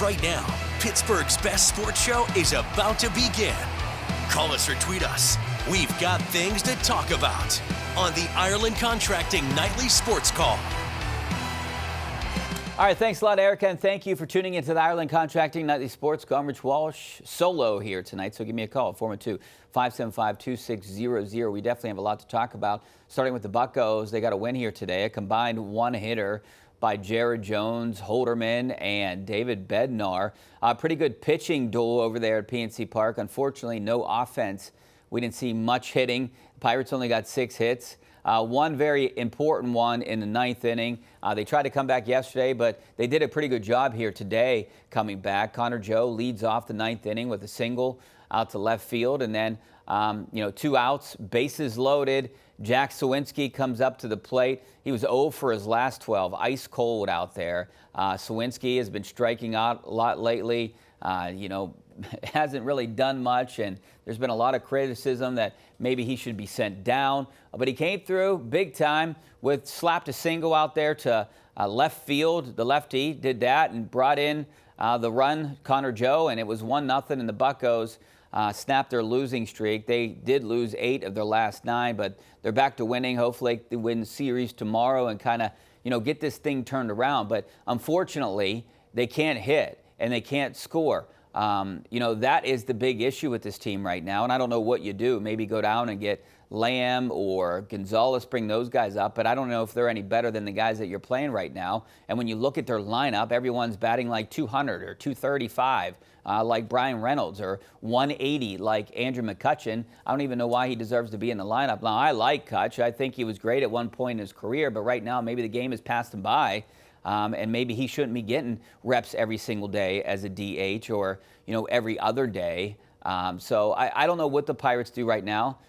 right now. Pittsburgh's best sports show is about to begin. Call us or tweet us. We've got things to talk about on the Ireland Contracting Nightly Sports Call. All right, thanks a lot, Erica, and thank you for tuning into the Ireland Contracting Nightly Sports Call. I'm Rich Walsh, solo here tonight, so give me a call, 412-575-2600. We definitely have a lot to talk about, starting with the Buccos. They got a win here today, a combined one-hitter by Jared Jones, Holderman, and David Bednar. A pretty good pitching duel over there at PNC Park. Unfortunately, no offense. We didn't see much hitting. Pirates only got 6 hits. One very important one in the 9th inning. They tried to come back yesterday, but they did a pretty good job here today coming back. Connor Joe leads off the 9th inning with a single out to left field, and then 2 outs, bases loaded. Jack Sawinski comes up to the plate. He was 0 for his last 12, ice cold out there. Sawinski has been striking out a lot lately. Hasn't really done much, and there's been a lot of criticism that maybe he should be sent down. But he came through big time slapped a single out there to left field. The lefty did that and brought in the run, Connor Joe, and it was 1-0, and the Buccos snapped their losing streak. They did lose 8 of their last 9, but they're back to winning. Hopefully they win the series tomorrow and kind of, get this thing turned around. But unfortunately, they can't hit and they can't score. That is the big issue with this team right now, and I don't know what you do. Maybe go down and get Lamb or Gonzalez, bring those guys up, but I don't know if they're any better than the guys that you're playing right now. And when you look at their lineup, everyone's batting like 200 or 235, like Brian Reynolds, or 180 like Andrew McCutchen. I don't even know why he deserves to be in the lineup. Now, I like Kutch. I think he was great at one point in his career, but right now maybe the game has passed him by. And maybe he shouldn't be getting reps every single day as a DH or, every other day. So I don't know what the Pirates do right now.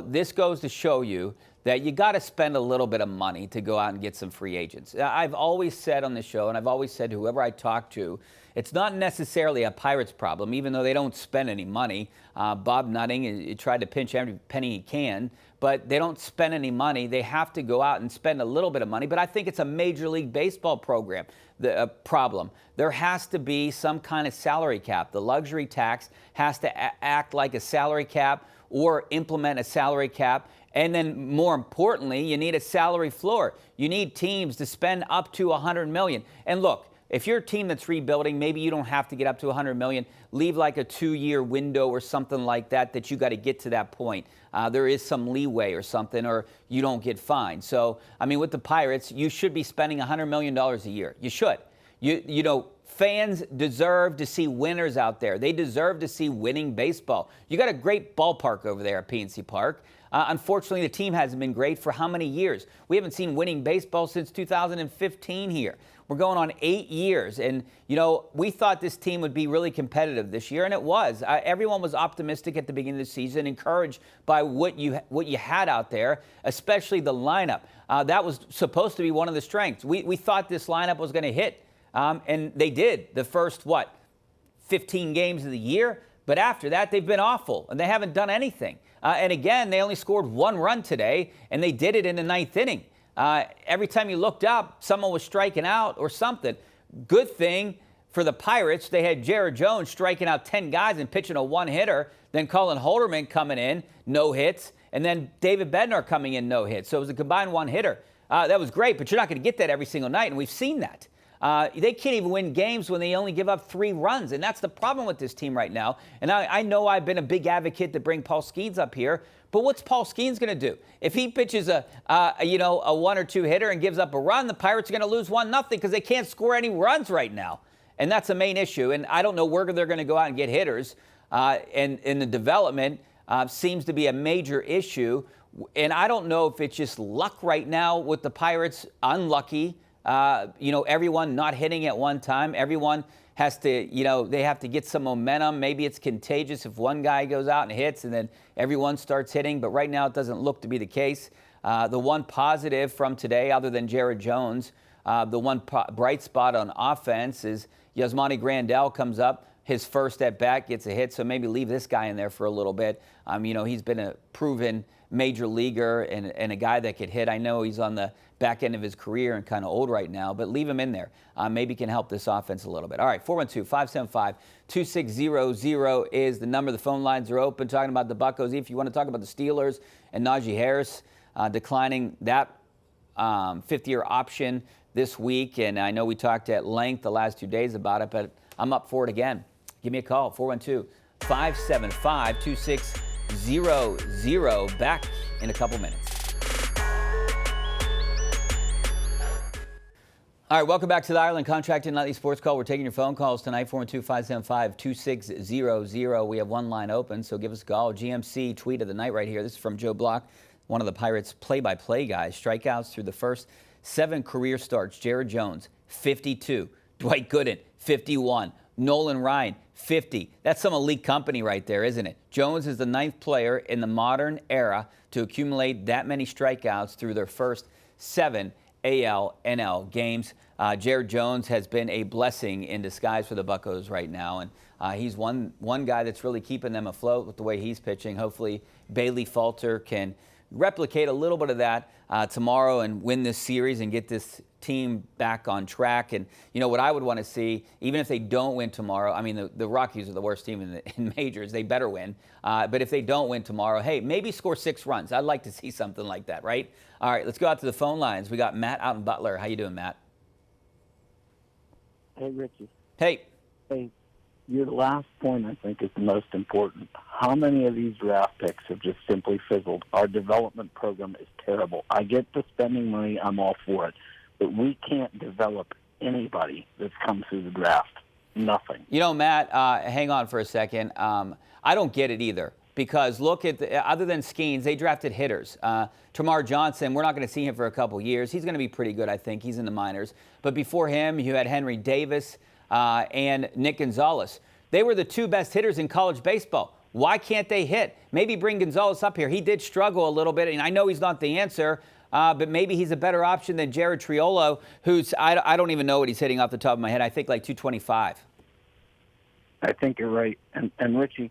This goes to show you that you got to spend a little bit of money to go out and get some free agents. I've always said on the show, and I've always said to whoever I talk to, it's not necessarily a Pirates problem, even though they don't spend any money. Bob Nutting tried to pinch every penny he can, but they don't spend any money. They have to go out and spend a little bit of money. But I think it's a Major League Baseball problem. There has to be some kind of salary cap. The luxury tax has to act like a salary cap or implement a salary cap. And then more importantly, you need a salary floor. You need teams to spend up to $100 million. And look, if you're a team that's rebuilding, maybe you don't have to get up to $100 million. Leave like a 2-year window or something like that you got to get to that point. There is some leeway or something, or you don't get fined. So, with the Pirates, you should be spending $100 million a year. You should. Fans deserve to see winners out there. They deserve to see winning baseball. You got a great ballpark over there at PNC Park. Unfortunately, the team hasn't been great for how many years? We haven't seen winning baseball since 2015 here. We're going on 8 years, and, we thought this team would be really competitive this year, and it was. Everyone was optimistic at the beginning of the season, encouraged by what you had out there, especially the lineup. That was supposed to be one of the strengths. We thought this lineup was going to hit. And they did the first, 15 games of the year. But after that, they've been awful, and they haven't done anything. And again, they only scored 1 run today, and they did it in the 9th inning. Every time you looked up, someone was striking out or something. Good thing for the Pirates, they had Jared Jones striking out 10 guys and pitching a 1-hitter, then Colin Holderman coming in, no hits, and then David Bednar coming in, no hits. So it was a combined 1-hitter. That was great, but you're not going to get that every single night, and we've seen that. They can't even win games when they only give up 3 runs, and that's the problem with this team right now. And I know I've been a big advocate to bring Paul Skeens up here, but what's Paul Skeens going to do? If he pitches a 1 or 2 hitter and gives up a run, the Pirates are going to lose 1-0 because they can't score any runs right now. And that's the main issue. And I don't know where they're going to go out and get hitters. And the development seems to be a major issue. And I don't know if it's just luck right now with the Pirates, unlucky. Everyone not hitting at one time. Everyone has to, they have to get some momentum. Maybe it's contagious if one guy goes out and hits and then everyone starts hitting. But right now it doesn't look to be the case. The one positive from today, other than Jared Jones, the one bright spot on offense is Yasmani Grandal comes up, his first at bat, gets a hit. So maybe leave this guy in there for a little bit. He's been a proven major leaguer and a guy that could hit. I know he's on the back end of his career and kind of old right now, but leave him in there. Maybe can help this offense a little bit. All right, 412-575-2600 is the number. The phone lines are open. Talking about the Buccos. If you want to talk about the Steelers and Najee Harris declining that fifth-year option this week, and I know we talked at length the last 2 days about it, but I'm up for it again. Give me a call, 412-575-2600. Back in a couple minutes. All right, welcome back to the Ireland Contracting Nightly Sports Call. We're taking your phone calls tonight, 412-575-2600. We have one line open, so give us a call. GMC tweet of the night right here. This is from Joe Block, one of the Pirates' play-by-play guys. Strikeouts through the first 7 career starts. Jared Jones, 52. Dwight Gooden, 51. Nolan Ryan, 50. That's some elite company right there, isn't it? Jones is the 9th player in the modern era to accumulate that many strikeouts through their first 7 AL/NL games. Jared Jones has been a blessing in disguise for the Buccos right now, and he's one guy that's really keeping them afloat with the way he's pitching. Hopefully, Bailey Falter can replicate a little bit of that tomorrow and win this series and get this team back on track. And what I would want to see, even if they don't win tomorrow, the Rockies are the worst team in majors. They better win. But if they don't win tomorrow, hey, maybe score 6 runs. I'd like to see something like that, right? All right, let's go out to the phone lines. We got Matt out in Butler. How you doing, Matt? Hey, Richie. Hey. Hey, your last point, I think, is the most important. How many of these draft picks have just simply fizzled? Our development program is terrible. I get the spending money. I'm all for it. But we can't develop anybody that's come through the draft. Nothing. Matt, hang on for a second. I don't get it either. Because look at, other than Skeens, they drafted hitters. Tamar Johnson, we're not going to see him for a couple years. He's going to be pretty good, I think. He's in the minors. But before him, you had Henry Davis and Nick Gonzalez. They were the 2 best hitters in college baseball. Why can't they hit? Maybe bring Gonzalez up here. He did struggle a little bit, and I know he's not the answer, but maybe he's a better option than Jared Triolo, who's, I don't even know what he's hitting off the top of my head. I think like 225. I think you're right. And Richie,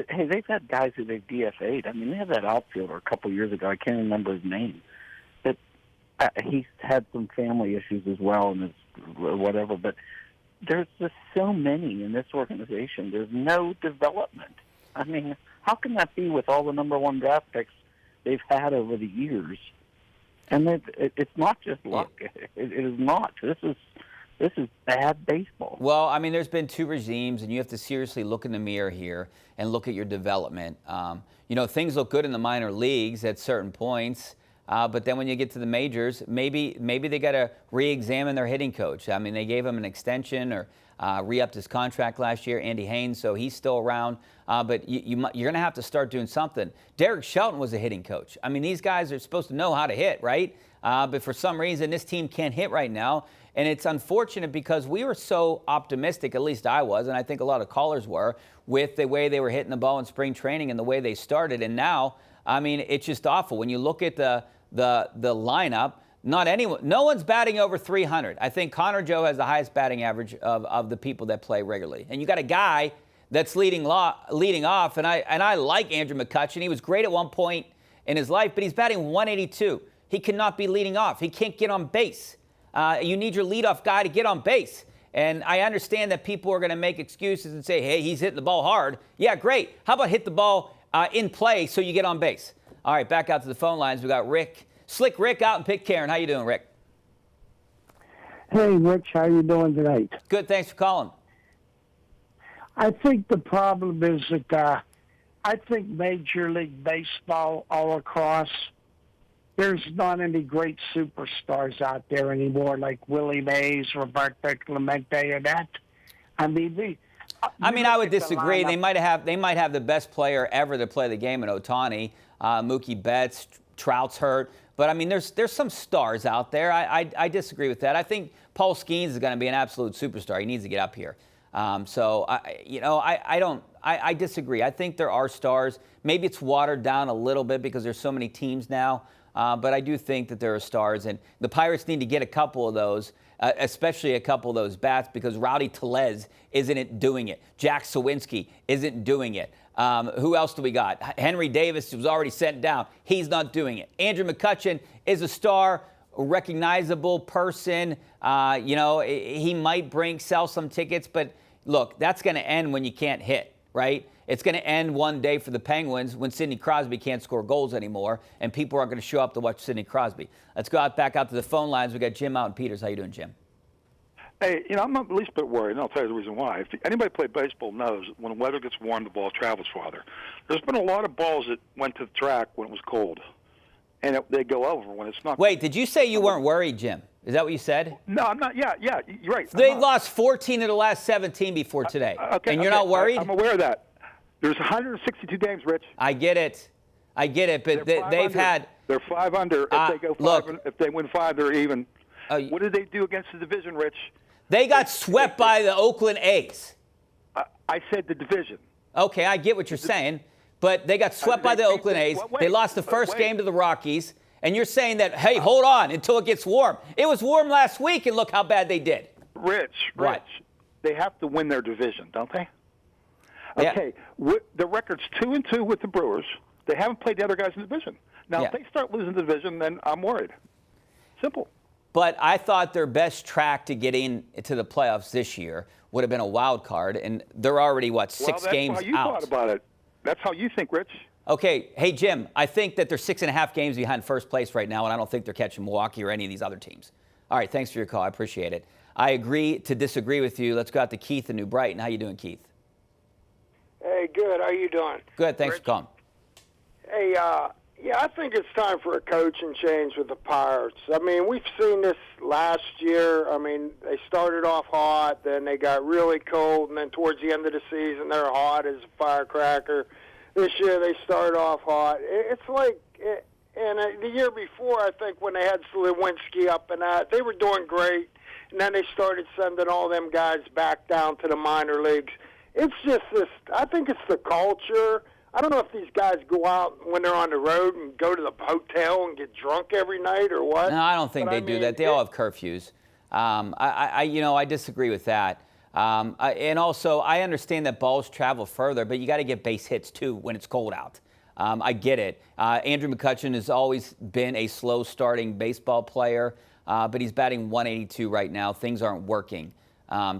hey, they've had guys who they've DFA'd. They had that outfielder a couple years ago. I can't remember his name. But he's had some family issues as well and whatever. But there's just so many in this organization. There's no development. How can that be with all the number 1 draft picks they've had over the years? And it's not just luck. It is not. This is bad baseball. Well, there's been 2 regimes, and you have to seriously look in the mirror here and look at your development. Things look good in the minor leagues at certain points, but then when you get to the majors, maybe they got to re-examine their hitting coach. They gave him an extension or re-upped his contract last year, Andy Haynes, so he's still around. But you're going to have to start doing something. Derek Shelton was a hitting coach. These guys are supposed to know how to hit, right? But for some reason, this team can't hit right now. And it's unfortunate because we were so optimistic, at least I was, and I think a lot of callers were, with the way they were hitting the ball in spring training and the way they started. And now, it's just awful. When you look at the lineup, no one's batting over 300. I think Connor Joe has the highest batting average of the people that play regularly. And you got a guy that's leading off, and I like Andrew McCutchen. He was great at one point in his life, but he's batting 182. He cannot be leading off. He can't get on base. You need your leadoff guy to get on base. And I understand that people are going to make excuses and say, hey, he's hitting the ball hard. Yeah, great. How about hit the ball in play so you get on base? All right, back out to the phone lines. We got Slick Rick out in Pitcairn. How you doing, Rick? Hey, Rich, how you doing tonight? Good, thanks for calling. I think the problem is that I think Major League Baseball all across, there's not any great superstars out there anymore like Willie Mays, Roberto Clemente, and that. I would disagree. They might have the best player ever to play the game in Ohtani, Mookie Betts, Trout's hurt. But, there's some stars out there. I disagree with that. I think Paul Skeens is going to be an absolute superstar. He needs to get up here. I disagree. I think there are stars. Maybe it's watered down a little bit because there's so many teams now. but I do think that there are stars, and the Pirates need to get a couple of those, especially a couple of those bats, because Rowdy Tellez isn't doing it. Jack Sawinski isn't doing it. Who else do we got? Henry Davis was already sent down. He's not doing it. Andrew McCutchen is a star, a recognizable person. He might sell some tickets, but look, that's going to end when you can't hit, right? It's going to end one day for the Penguins when Sidney Crosby can't score goals anymore, and people aren't going to show up to watch Sidney Crosby. Let's go back out to the phone lines. We got Jim out in Peters. How you doing, Jim? Hey, I'm not the least bit worried, and I'll tell you the reason why. If anybody played baseball knows when the weather gets warm, the ball travels farther. There's been a lot of balls that went to the track when it was cold, and they go over when it's not. Wait, did you say you weren't worried, Jim? Is that what you said? No, I'm not. Yeah, you're right. They've lost 14 of the last 17 before today, and you're not worried? I'm aware of that. There's 162 games, Rich. I get it, but they've had. They're 5 under. If they go 5, if they win 5, they're even. What did they do against the division, Rich? They got swept by the Oakland A's. I said the division. Okay, I get what you're saying, but they got swept by the Oakland A's. They lost the first game to the Rockies, and you're saying that, hey, hold on until it gets warm. It was warm last week, and look how bad they did. Rich, they have to win their division, don't they? Okay, the record's 2-2 with the Brewers. They haven't played the other guys in the division. Now, if they start losing the division, then I'm worried. Simple. But I thought their best track to get into the playoffs this year would have been a wild card, and they're already, 6 games out. That's how you thought about it. That's how you think, Rich. Okay. Hey, Jim, I think that they're 6.5 games behind first place right now, and I don't think they're catching Milwaukee or any of these other teams. All right, thanks for your call. I appreciate it. I agree to disagree with you. Let's go out to Keith in New Brighton. How you doing, Keith? Hey, good. How you doing? Good. Thanks for calling. Hey, I think it's time for a coaching change with the Pirates. I mean, we've seen this last year. I mean, they started off hot, then they got really cold, and then towards the end of the season, they're hot as a firecracker. This year, they started off hot. It's like, and the year before, I think when they had Slewinski up and that, they were doing great, and then they started sending all them guys back down to the minor leagues. It's just this, I think it's the culture. I don't know if these guys go out when they're on the road and go to the hotel and get drunk every night or what. No, I don't think they do that. They all have curfews. I disagree with that. And also, I understand that balls travel further, but you got to get base hits too when it's cold out. I get it. Andrew McCutchen has always been a slow-starting baseball player, but he's batting 182 right now. Things aren't working.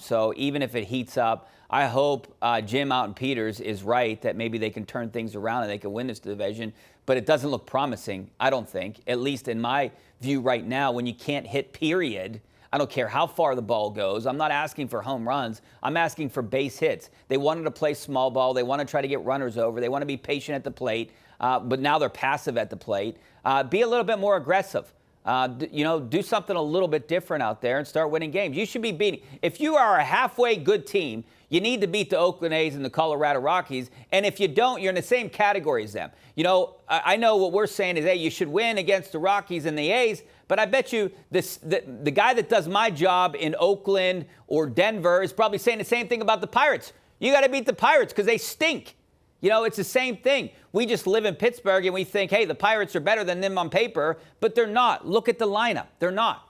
So even if it heats up, I hope Jim out in Peters is right that maybe they can turn things around and they can win this division. But it doesn't look promising, I don't think, at least in my view right now, when you can't hit, period. I don't care how far the ball goes. I'm not asking for home runs. I'm asking for base hits. They wanted to play small ball. They want to try to get runners over. They want to be patient at the plate. But now they're passive at the plate. Be a little bit more aggressive. Do something a little bit different out there and start winning games. You should be beating. If you are a halfway good team, you need to beat the Oakland A's and the Colorado Rockies. And if you don't, you're in the same category as them. I know what we're saying is, hey, you should win against the Rockies and the A's. But I bet you the guy that does my job in Oakland or Denver is probably saying the same thing about the Pirates. You got to beat the Pirates because they stink. It's the same thing. We just live in Pittsburgh and we think, hey, the Pirates are better than them on paper, but they're not. Look at the lineup. They're not.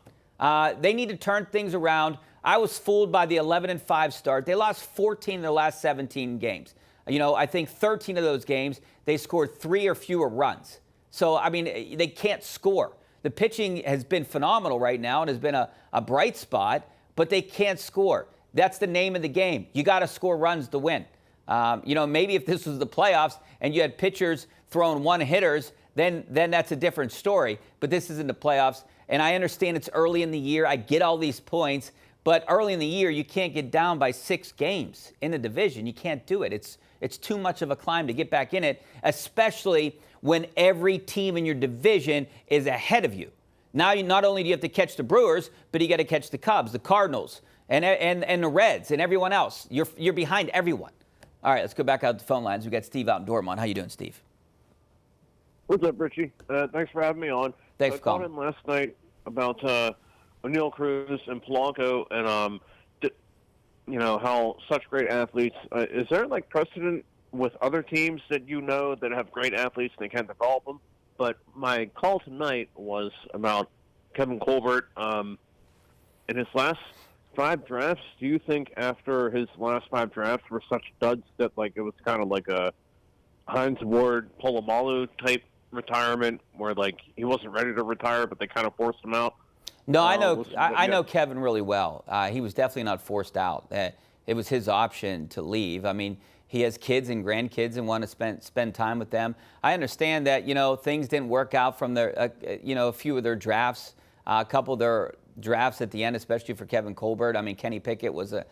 They need to turn things around. I was fooled by the 11-5 start. They lost 14 of their last 17 games. I think 13 of those games, they scored 3 or fewer runs. So, they can't score. The pitching has been phenomenal right now and has been a bright spot, but they can't score. That's the name of the game. You got to score runs to win. Maybe if this was the playoffs and you had pitchers throwing one-hitters, then that's a different story. But this isn't the playoffs, and I understand it's early in the year. I get all these points, but early in the year, you can't get down by 6 games in the division. You can't do it. It's too much of a climb to get back in it, especially when every team in your division is ahead of you. Now, not only do you have to catch the Brewers, but you got to catch the Cubs, the Cardinals, and the Reds, and everyone else. You're behind everyone. All right, let's go back out to the phone lines. We got Steve out in Dortmund. How you doing, Steve? What's up, Richie? Thanks for having me on. Thanks for calling. I called in last night about O'Neal Cruz and Polanco and how such great athletes. Is there precedent with other teams that that have great athletes and they can't develop them? But my call tonight was about Kevin Colbert. In his last 5 drafts, do you think after his last 5 drafts were such duds that like it was kind of like a Hines Ward, Polamalu type retirement where like he wasn't ready to retire, but they kind of forced him out? No, I know Kevin really well. He was definitely not forced out. It was his option to leave. I mean, he has kids and grandkids and want to spend time with them. I understand that, things didn't work out from their, a few of their drafts, a couple of their drafts at the end, especially for Kevin Colbert. I mean, Kenny Pickett was a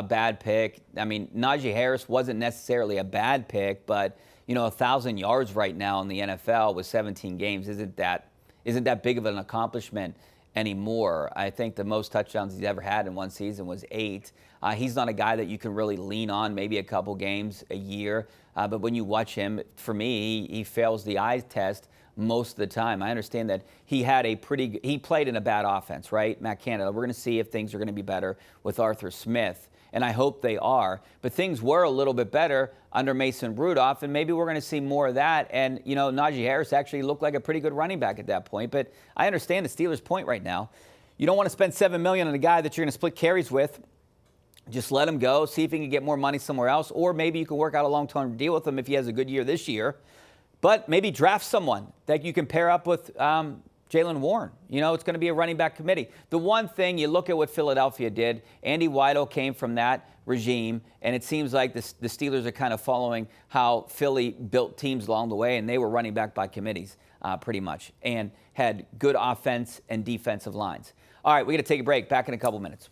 bad pick. I mean, Najee Harris wasn't necessarily a bad pick, but 1,000 yards right now in the NFL with 17 games isn't that big of an accomplishment anymore. I think the most touchdowns he's ever had in one season was 8. He's not a guy that you can really lean on maybe a couple games a year. But when you watch him, for me, he fails the eye test most of the time. I understand that he played in a bad offense, right? Matt Canada. We're going to see if things are going to be better with Arthur Smith, and I hope they are. But things were a little bit better under Mason Rudolph, and maybe we're going to see more of that. And, Najee Harris actually looked like a pretty good running back at that point. But I understand the Steelers' point right now. You don't want to spend $7 million on a guy that you're going to split carries with. Just let him go, see if he can get more money somewhere else, or maybe you can work out a long-term deal with him if he has a good year this year. But maybe draft someone that you can pair up with Jaylen Warren. It's going to be a running back committee. The one thing, you look at what Philadelphia did, Andy Weidel came from that regime, and it seems like the Steelers are kind of following how Philly built teams along the way, and they were running back by committees pretty much, and had good offense and defensive lines. All right, we're going to take a break. Back in a couple minutes.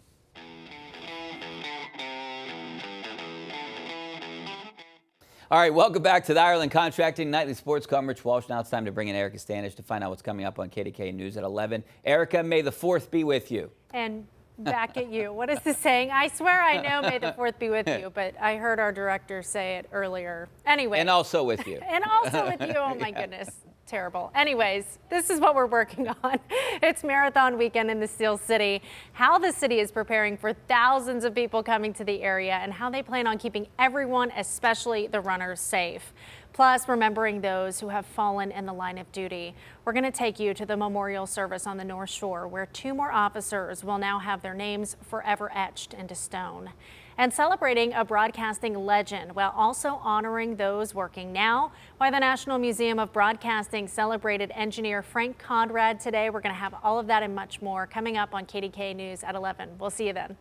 All right, welcome back to the Ireland Contracting Nightly Sports Call. I'm Rich Walsh. Now it's time to bring in Erica Standish to find out what's coming up on KDKA News at 11. Erica, may the 4th be with you. And back at you. What is this saying? I swear I know may the 4th be with you, but I heard our director say it earlier. Anyway. And also with you. And also with you. Oh, my goodness. Terrible. Anyways, this is what we're working on. It's marathon weekend in the Steel City. How the city is preparing for thousands of people coming to the area and how they plan on keeping everyone, especially the runners, safe. Plus, remembering those who have fallen in the line of duty. We're going to take you to the memorial service on the North Shore, where 2 more officers will now have their names forever etched into stone. And celebrating a broadcasting legend while also honoring those working now. Why the National Museum of Broadcasting celebrated engineer Frank Conrad today. We're going to have all of that and much more coming up on KDKA News at 11. We'll see you then.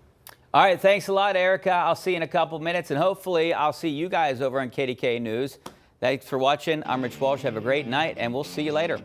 All right, thanks a lot, Erica. I'll see you in a couple minutes, and hopefully I'll see you guys over on KDKA News. Thanks for watching. I'm Rich Walsh. Have a great night, and we'll see you later.